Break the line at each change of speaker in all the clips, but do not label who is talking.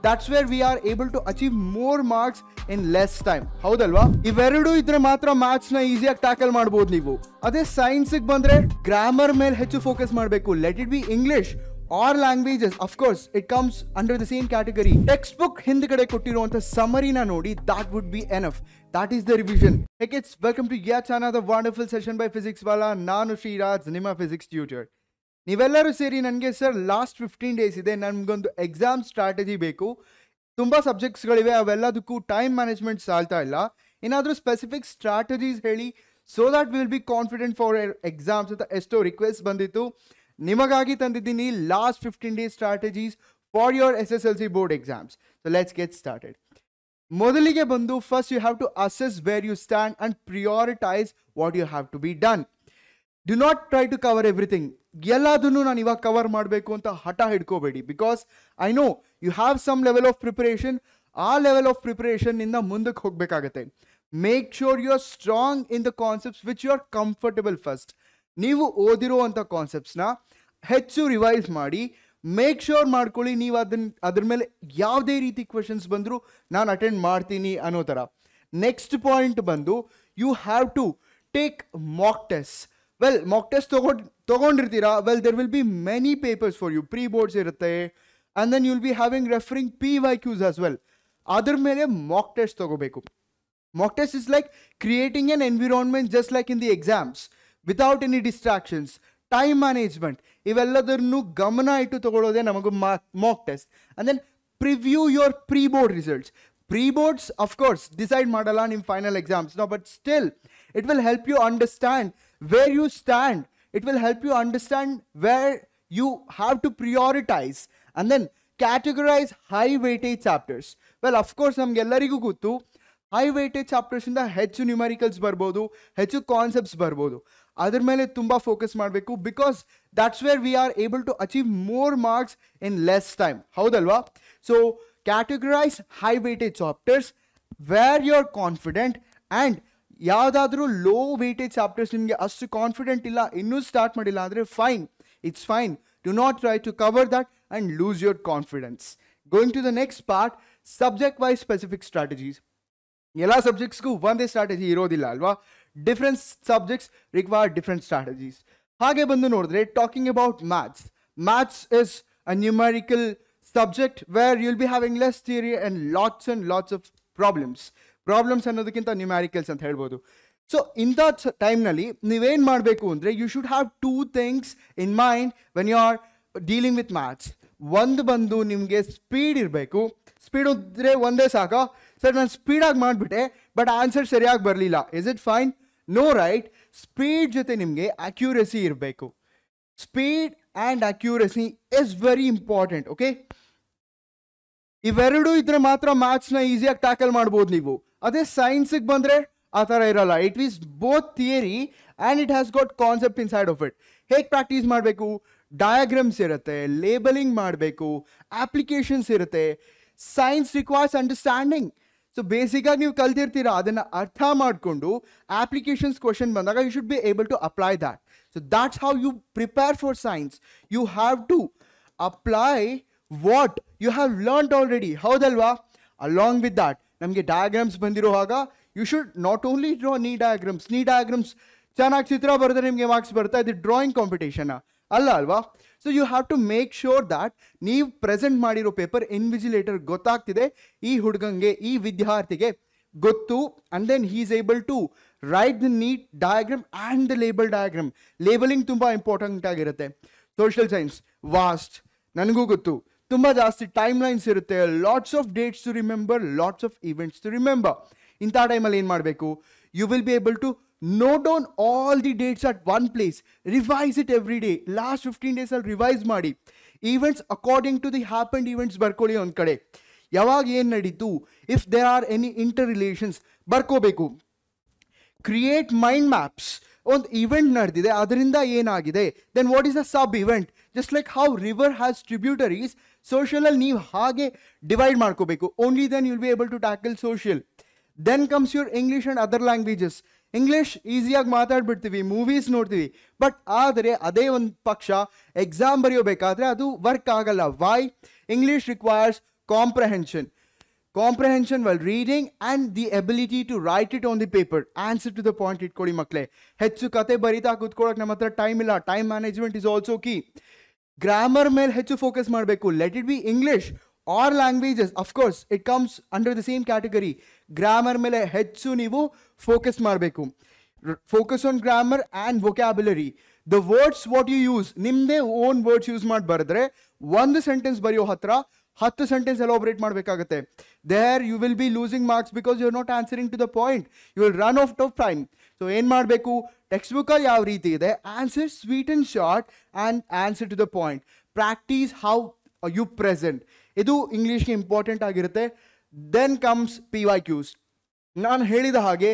that's where we are able to achieve more marks in less time. ಹೌದಲ್ವಾ? ಇವೆರಡು ಇದ್ರೆ ಮಾತ್ರ ಮ್ಯಾಥ್ಸ್ ನ ಈಸಿಯಾಗಿ ಟ್ಯಾಕಲ್ ಮಾಡಬಹುದು ನೀವು. ಅದೇ ಸೈನ್ಸ್ ಬಂದ್ರೆ ಗ್ರಾಮರ್ ಮೇಲೆ ಹೆಚ್ಚು ಫೋಕಸ್ ಮಾಡಬೇಕು. Let it be English or languages, of course it comes under the same category. Text book ಹಿಂದ್ಗಡೆ ಕೊಟ್ಟಿರುವಂತ ಸಮರಿನ ನೋಡಿ, that would be enough. That is the revision. Hey kids, welcome to yet another wonderful session by Physics Wala. ನಾನು ಶ್ರೀರಾಜ್, ನಿಮ್ಮ physics tutor. ನೀವೆಲ್ಲರೂ ಸೇರಿ ನನಗೆ sir last 15 days ಇದೆ, ನನಗೊಂದು ಎಕ್ಸಾಮ್ ಸ್ಟ್ರಾಟಜಿ ಬೇಕು, ತುಂಬ ಸಬ್ಜೆಕ್ಟ್ಸ್ಗಳಿವೆ, ಅವೆಲ್ಲದಕ್ಕೂ ಟೈಮ್ ಮ್ಯಾನೇಜ್ಮೆಂಟ್ ಸಾಲ್ತಾ ಇಲ್ಲ, ಏನಾದರೂ ಸ್ಪೆಸಿಫಿಕ್ ಸ್ಟ್ರಾಟಜೀಸ್ ಹೇಳಿ so that will be confident for exams ಅಂತ ಎಷ್ಟೋ ರಿಕ್ವೆಸ್ಟ್ ಬಂದಿತ್ತು. ನಿಮಗಾಗಿ ತಂದಿದ್ದೀನಿ last 15 days strategies for your SSLC board exams. So let's get started. ಮೊದಲಿಗೆ ಬಂದು first you have to assess where you stand and prioritize what you have to be done. Do not try to cover everything. ಎಲ್ಲದನ್ನು ನಾನು ಇವಾಗ cover ಮಾಡಬೇಕು ಅಂತ ಹಠ ಹಿಡ್ಕೋಬೇಡಿ. Because I know you have some level of preparation. ಆ level of ಪ್ರಿಪರೇಷನ್ನಿಂದ ಮುಂದಕ್ಕೆ ಹೋಗಬೇಕಾಗತ್ತೆ. Make sure you are strong in the concepts which you are comfortable first. ನೀವು ಓದಿರುವಂಥ ಕಾನ್ಸೆಪ್ಟ್ಸ್ನ ಹೆಚ್ಚು ರಿವೈಸ್ ಮಾಡಿ ಮೇಕ್ ಶೋರ್ ಮಾಡ್ಕೊಳ್ಳಿ ನೀವು ಅದ್ರ ಮೇಲೆ ಯಾವುದೇ ರೀತಿ ಕ್ವೆಶನ್ಸ್ ಬಂದರೂ ನಾನು ಅಟೆಂಡ್ ಮಾಡ್ತೀನಿ ಅನ್ನೋ ಥರ. ನೆಕ್ಸ್ಟ್ ಪಾಯಿಂಟ್ ಬಂದು you have to take mock test. Well, mock test ತೊಗೊಂಡಿರ್ತೀರಾ. Well, there will be many papers for you. Pre boards ಇರುತ್ತೆ, and then you will be having referring PYQs as well. ಅದ್ರ ಮೇಲೆ mock test ತೊಗೋಬೇಕು. Mock test is like creating an environment just like in the exams without any distractions. Time management ಇವೆಲ್ಲದನ್ನು ಗಮನ ಇಟ್ಟು ತಗೊಳ್ಳೋದೇ ನಮಗೂ mock test. And then preview your pre board results. Pre boards of course decide ಮಾಡಲ್ಲ ನಿಮ್ಮ final ಎಕ್ಸಾಮ್ಸ್ನ, but still it will help you understand where you stand. It will help you understand where you have to prioritize and then categorize high weightage chapters. Well, of course ನಮಗೆಲ್ಲರಿಗೂ ಗೊತ್ತು high weightage ಚಾಪ್ಟರ್ಸಿಂದ ಹೆಚ್ಚು numericals ಬರ್ಬೋದು, ಹೆಚ್ಚು concepts ಬರ್ಬೋದು. ಅದ್ರ ಮೇಲೆ ತುಂಬ focus ಮಾಡಬೇಕು. Because that's where we are able to achieve more marks in less time. ಹೌದಲ್ವಾ? So categorize high weightage chapters where you are confident. And ಯಾವುದಾದ್ರೂ ಲೋ ವೇಟೇಜ್ ಚಾಪ್ಟರ್ಸ್ ನಿಮಗೆ ಅಷ್ಟು ಕಾನ್ಫಿಡೆಂಟ್ ಇಲ್ಲ, ಇನ್ನೂ ಸ್ಟಾರ್ಟ್ ಮಾಡಿಲ್ಲ ಅಂದರೆ fine, it's fine. Do not try to cover that and lose your confidence. Going to the next part, subject wise specific strategies. ಎಲ್ಲ ಸಬ್ಜೆಕ್ಟ್ಸ್ಗೂ ಒಂದೇ ಸ್ಟ್ರಾಟಜಿ ಇರೋದಿಲ್ಲ ಅಲ್ವಾ? Different subjects require different strategies. ಹಾಗೆ ಬಂದು ನೋಡಿದ್ರೆ talking about maths. Maths is a numerical subject where you'll be having less theory and lots of problems ಅನ್ನೋದಕ್ಕಿಂತ numericals ಅಂತ ಹೇಳ್ಬೋದು. ಸೊ ಇಂಥ ಟೈಮ್ನಲ್ಲಿ ನೀವೇನು ಮಾಡಬೇಕು ಅಂದರೆ you should have 2 things in mind when you are dealing with maths. ಒಂದು ಬಂದು ನಿಮಗೆ ಸ್ಪೀಡ್ ಇರಬೇಕು. ಸ್ಪೀಡ್ ಇದ್ದರೆ ಒಂದೇ ಸಾಕ. ಸರ್ ನಾನು ಸ್ಪೀಡಾಗಿ ಮಾಡಿಬಿಟ್ಟೆ ಬಟ್ ಆನ್ಸರ್ ಸರಿಯಾಗಿ ಬರಲಿಲ್ಲ, is it fine? No, right? Speed ಜೊತೆ ನಿಮಗೆ ಅಕ್ಯುರಸಿ ಇರಬೇಕು. Speed and accuracy is very important. Okay, ಇವೆರಡು ಇದ್ರೆ ಮಾತ್ರ ಮ್ಯಾಥ್ಸ್ನ ಈಸಿಯಾಗಿ ಟ್ಯಾಕಲ್ ಮಾಡ್ಬೋದು ನೀವು. ಅದೇ ಸೈನ್ಸಿಗೆ ಬಂದರೆ ಆ ಥರ ಇರಲ್ಲ. It is both theory and it has got concept inside of it. ಹೇಗೆ ಪ್ರಾಕ್ಟೀಸ್ ಮಾಡಬೇಕು? ಡಯಾಗ್ರಾಮ್ಸ್ ಇರುತ್ತೆ, ಲೇಬಲಿಂಗ್ ಮಾಡಬೇಕು, ಅಪ್ಲಿಕೇಶನ್ಸ್ ಇರುತ್ತೆ. Science requires understanding. ಸೊ ಬೇಸಿಕಾಗಿ ನೀವು ಕಲ್ತಿರ್ತೀರ, ಅದನ್ನು ಅರ್ಥ ಮಾಡಿಕೊಂಡು ಅಪ್ಲಿಕೇಶನ್ಸ್ ಕ್ವಶನ್ ಬಂದಾಗ you should be able to apply that. So that's how you prepare for science. You have to apply what you have learned already. ಹೌದಲ್ವಾ? ಅಲಾಂಗ್ ವಿತ್ ದ್ಯಾಟ್ ನಮಗೆ diagrams ಬಂದಿರುವಾಗ you should not only draw ನೀ diagrams ಚೆನ್ನಾಗಿ ಚಿತ್ರ ಬರೆದ್ರೆ ನಿಮಗೆ marks ಬರ್ತಾ ಇದು drawing competition ಅಲ್ಲ ಅಲ್ವಾ? So you have to make sure that ನೀವು ಪ್ರೆಸೆಂಟ್ ಮಾಡಿರೋ ಪೇಪರ್ ಇನ್ವಿಜಿಲೇಟರ್ ಗೊತ್ತಾಗ್ತಿದೆ, ಈ ಹುಡುಗಂಗೆ, ಈ ವಿದ್ಯಾರ್ಥಿಗೆ ಗೊತ್ತು. And then he is able to write the neat diagram and the label diagram. Labelling ತುಂಬ ಇಂಪಾರ್ಟೆಂಟ್ ಆಗಿರುತ್ತೆ. ಸೋಷಿಯಲ್ ಸೈನ್ಸ್ ವಾಸ್ಟ್, ನನಗೂ ಗೊತ್ತು, ತುಂಬ ಜಾಸ್ತಿ ಟೈಮ್ ಲೈನ್ಸ್ ಇರುತ್ತೆ, lots of dates to remember, lots of events to remember. ಇಂಥ ಟೈಮಲ್ಲಿ ಏನು ಮಾಡಬೇಕು? You will be able to note down all the dates at one place. Revise it every day. Last 15 ಡೇಸಲ್ಲಿ ರಿವೈಸ್ ಮಾಡಿ. Events according to the happened events ಬರ್ಕೊಳ್ಳಿ ಒಂದು ಕಡೆ. ಯಾವಾಗ ಏನು ನಡೀತು, if there are any interrelations ಬರ್ಕೋಬೇಕು. Create mind maps. ಒಂದು ಇವೆಂಟ್ ನಡೆದಿದೆ, ಅದರಿಂದ ಏನಾಗಿದೆ, then what is the sub event. Just like how river has tributaries, ಸೋಷಿಯಲಲ್ಲಿ ನೀವು ಹಾಗೆ ಡಿವೈಡ್ ಮಾಡ್ಕೋಬೇಕು. Only then you will be able to tackle social. Then comes your English and other languages. English ಈಸಿಯಾಗಿ ಮಾತಾಡ್ಬಿಡ್ತೀವಿ, movies ನೋಡ್ತೀವಿ, but ಆದರೆ ಅದೇ ಒಂದು ಪಕ್ಷ ಎಕ್ಸಾಮ್ ಬರೆಯೋಬೇಕಾದ್ರೆ ಅದು ವರ್ಕ್ ಆಗಲ್ಲ. Why? English requires comprehension while reading and the ability to write it on the paper. Answer to the point ಇಟ್ಕೊಳ್ಳಿ ಮಕ್ಕಳೇ. ಹೆಚ್ಚು ಕತೆ ಬರಿತಾ ಕೂತ್ಕೊಳ್ಳೋಕೆ ನಮ್ಮ ಹತ್ರ ಟೈಮ್ ಇಲ್ಲ. Time management is also key. Grammar ಮೇಲೆ ಹೆಚ್ಚು ಫೋಕಸ್ ಮಾಡಬೇಕು. Let it be English or languages, of course it comes under the same category. Grammar ಮೇಲೆ ಹೆಚ್ಚು ನೀವು ಫೋಕಸ್ ಮಾಡಬೇಕು. Focus on grammar and vocabulary. The words what you use, ನಿಮ್ಮದೇ own words use ಮಾಡಿ ಬರೆದ್ರೆ ಒಂದು ಸೆಂಟೆನ್ಸ್ ಬರೆಯೋ ಹತ್ರ 10 ಸೆಂಟೆನ್ಸ್ ಎಲಾಬ್ರೇಟ್ ಮಾಡಬೇಕಾಗುತ್ತೆ. There you will be losing marks because you are not answering to the point. You will run out of time. So ಏನು ಮಾಡಬೇಕು, text ಬುಕ್ಕಲ್ಲಿ ಯಾವ ರೀತಿ ಇದೆ, answer sweet and short and answer to the point. Practice how you present. ಇದು ಇಂಗ್ಲೀಷ್ಗೆ important ಆಗಿರುತ್ತೆ. Then comes PYQs. ನಾನು ಹೇಳಿದ ಹಾಗೆ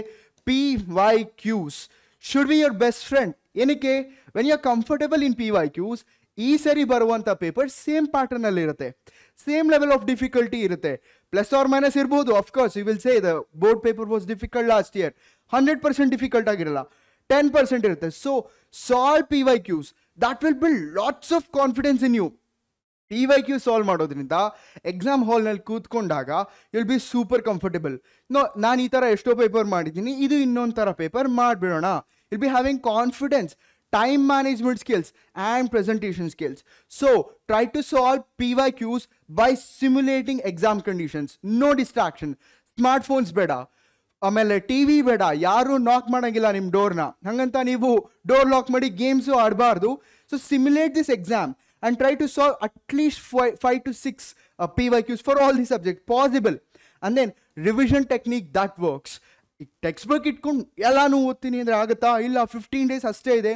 PYQs should be your best friend. ಏನಕ್ಕೆ, when you are comfortable in PYQs, ಈ ಸರಿ ಬರುವಂಥ ಪೇಪರ್ ಸೇಮ್ ಪ್ಯಾಟರ್ನಲ್ಲಿ ಇರುತ್ತೆ, ಸೇಮ್ ಲೆವೆಲ್ ಆಫ್ ಡಿಫಿಕಲ್ಟಿ ಇರುತ್ತೆ. ಪ್ಲಸ್ ಆರ್ ಮೈನಸ್ ಇರ್ಬೋದು. Of course you will say the board paper was difficult last year. 100% difficult ಆಗಿರಲ್ಲ, 10% ಇರುತ್ತೆ. So solve PYQs. That will build lots of confidence in you. PYQ solve ಮಾಡೋದ್ರಿಂದ exam ಹಾಲ್ನಲ್ಲಿ ಕೂತ್ಕೊಂಡಾಗ will be super comfortable. ನಾನು ಈ ಥರ ಎಷ್ಟೋ paper ಮಾಡಿದ್ದೀನಿ, ಇದು ಇನ್ನೊಂದು ಥರ ಪೇಪರ್ ಮಾಡಿಬಿಡೋಣ. Will be having confidence, time management skills and presentation skills. So try to solve PYQs by simulating exam conditions. No distraction. Smartphones ಬೇಡ, ಆಮೇಲೆ TV ಬೇಡ, ಯಾರು ನಾಕ್ ಮಾಡೋಂಗಿಲ್ಲ ನಿಮ್ಮ ಡೋರ್ನ. ಹಾಗಂತ ನೀವು ಡೋರ್ ಲಾಕ್ ಮಾಡಿ ಗೇಮ್ಸು ಆಡಬಾರ್ದು. So simulate this exam and try to solve at least 5 to 6 PYQs for all the subjects possible. And then revision technique that works. Text book ಇಟ್ಕೊಂಡು ಎಲ್ಲಾನು ಓದ್ತೀನಿ ಅಂದರೆ ಆಗುತ್ತಾ? ಇಲ್ಲ, 15 days ಅಷ್ಟೇ ಇದೆ.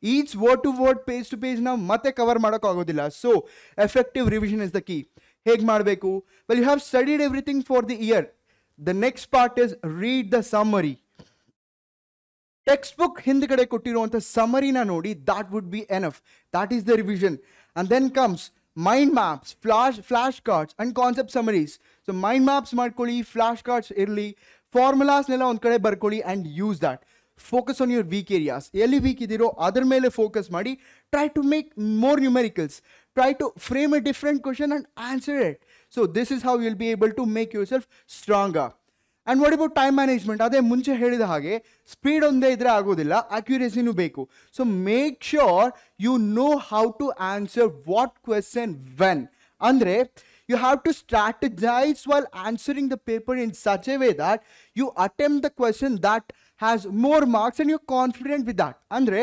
Each word to word, page to page ನಾವು ಮತ್ತೆ ಕವರ್ ಮಾಡೋಕ್ಕಾಗೋದಿಲ್ಲ. So effective revision is the key. ಹೇಗೆ ಮಾಡಬೇಕು? Well, you have studied everything for the year. The next part is read the summary. Text book ಹಿಂದ್ಗಡೆ ಕೊಟ್ಟಿರುವಂಥ ಸಮರಿನ ನೋಡಿ, that would be enough. That is the revision. And then comes mind maps, flashcards and concept summaries. So mind maps ಮಾಡ್ಕೊಳ್ಳಿ, flashcards ಇರಲಿ, ಫಾರ್ಮುಲಾಸ್ನೆಲ್ಲ ಒಂದು ಕಡೆ ಬರ್ಕೊಳ್ಳಿ and use that. Focus on your weak areas. ಎಲ್ಲಿ ವೀಕ್ ಇದ್ದೀರೋ ಅದರ ಮೇಲೆ ಫೋಕಸ್ ಮಾಡಿ. Try to make more numericals. Try to frame a different question and answer it. So this is how you'll be able to make yourself stronger. And what about time management? ಅದೇ ಮುಂಚೆ ಹೇಳಿದ ಹಾಗೆ speed ಒಂದೇ ಇದ್ರೆ ಆಗೋದಿಲ್ಲ, ಅಕ್ಯುರೇಸಿನೂ ಬೇಕು. So make sure you know how to answer what question when. ಅಂದರೆ you have to strategize while answering the paper in such a way that you attempt the question that has more marks and you confident with that. ಅಂದರೆ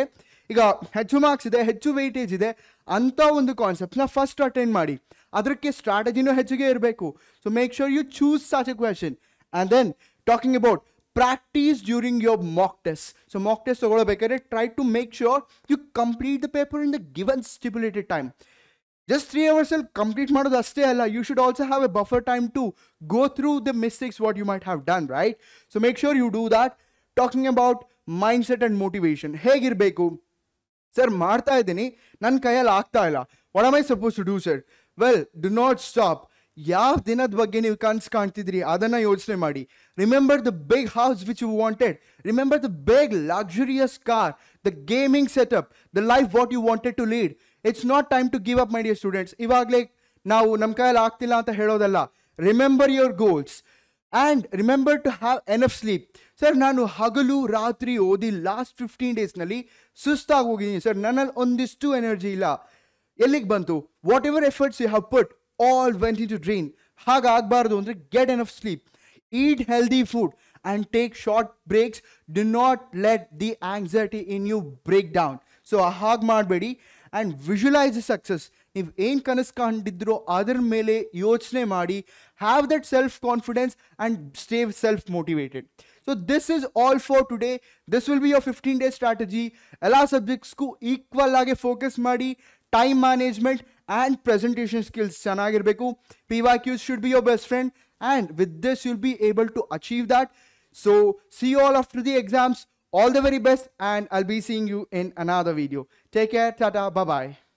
ಈಗ ಹೆಚ್ಚು marks ಇದೆ, ಹೆಚ್ಚು weightage ಇದೆ ಅಂಥ ಒಂದು ಕಾನ್ಸೆಪ್ಟ್ನ first attend ಮಾಡಿ. ಅದಕ್ಕೆ ಸ್ಟ್ರಾಟಜಿನೂ ಹೆಚ್ಚಿಗೆ ಇರಬೇಕು. So make sure you choose such a question. And then talking about practice during your mock test. So mock test ತಗೊಳ್ಬೇಕಾದ್ರೆ try to make sure you complete the paper in the given stipulated time. Just 3 hours ಅಲ್ಲಿ complete ಮಾಡೋದು ಅಷ್ಟೇ ಅಲ್ಲ, you should also have a buffer time to go through the mistakes what you might have done, right? So make sure you do that. Talking about mindset and motivation. ಹೇಗಿರಬೇಕು? Sir ಮಾಡ್ತಾ ಇದ್ದೀನಿ, ನನ್ನ ಕೈಯಲ್ಲಿ ಆಗ್ತಾ ಇಲ್ಲ, what am I supposed to do, sir? Well, do not stop. ಯಾವ ದಿನದ ಬಗ್ಗೆ ನೀವು ಕನ್ಸು ಕಾಣ್ತಿದ್ರಿ ಅದನ್ನು ಯೋಚನೆ ಮಾಡಿ. Remember the big house which you wanted. Remember the big luxurious car, the gaming setup, the life what you wanted to lead. It's not time to give up my dear students. ಇವಾಗಲೇ ನಾವು ನಮ್ಮ ಕೈಯಲ್ಲಿ ಆಗ್ತಿಲ್ಲ ಅಂತ ಹೇಳೋದಲ್ಲ. Remember your goals and remember to have enough sleep. Sir ನಾನು ಹಗಲು ರಾತ್ರಿ ಓದಿ ಲಾಸ್ಟ್ 15 daysನಲ್ಲಿ ಸುಸ್ತಾಗಿ ಹೋಗಿದ್ದೀನಿ ಸರ್, ನನ್ನಲ್ಲಿ ಒಂದಿಷ್ಟು ಎನರ್ಜಿ ಇಲ್ಲ. ಎಲ್ಲಿಗೆ ಬಂತು? Whatever efforts you have put all went into drain. ಹಾಗಾಗಬಾರ್ದು ಅಂದರೆ get enough sleep, eat healthy food and take short breaks. Do not let the anxiety in you break down. So ಹಾಗೆ ಮಾಡಬೇಡಿ and visualize the success. ನೀವು ಏನು ಕನಸು ಕಂಡಿದ್ರೋ ಅದರ ಮೇಲೆ ಯೋಚನೆ ಮಾಡಿ. Have that self confidence and stay self motivated. So this is all for today. This will be your 15-day strategy. ಎಲ್ಲ ಸಬ್ಜೆಕ್ಟ್ಸ್ಗೂ ಈಕ್ವಲ್ ಆಗಿ ಫೋಕಸ್ ಮಾಡಿ. Time management and presentation skills ಚೆನ್ನಾಗಿರಬೇಕು. PYQs should be your best friend, and with this you'll be able to achieve that. So see you all after the exams. All the very best, and I'll be seeing you in another video. Take care. Tata. Bye bye.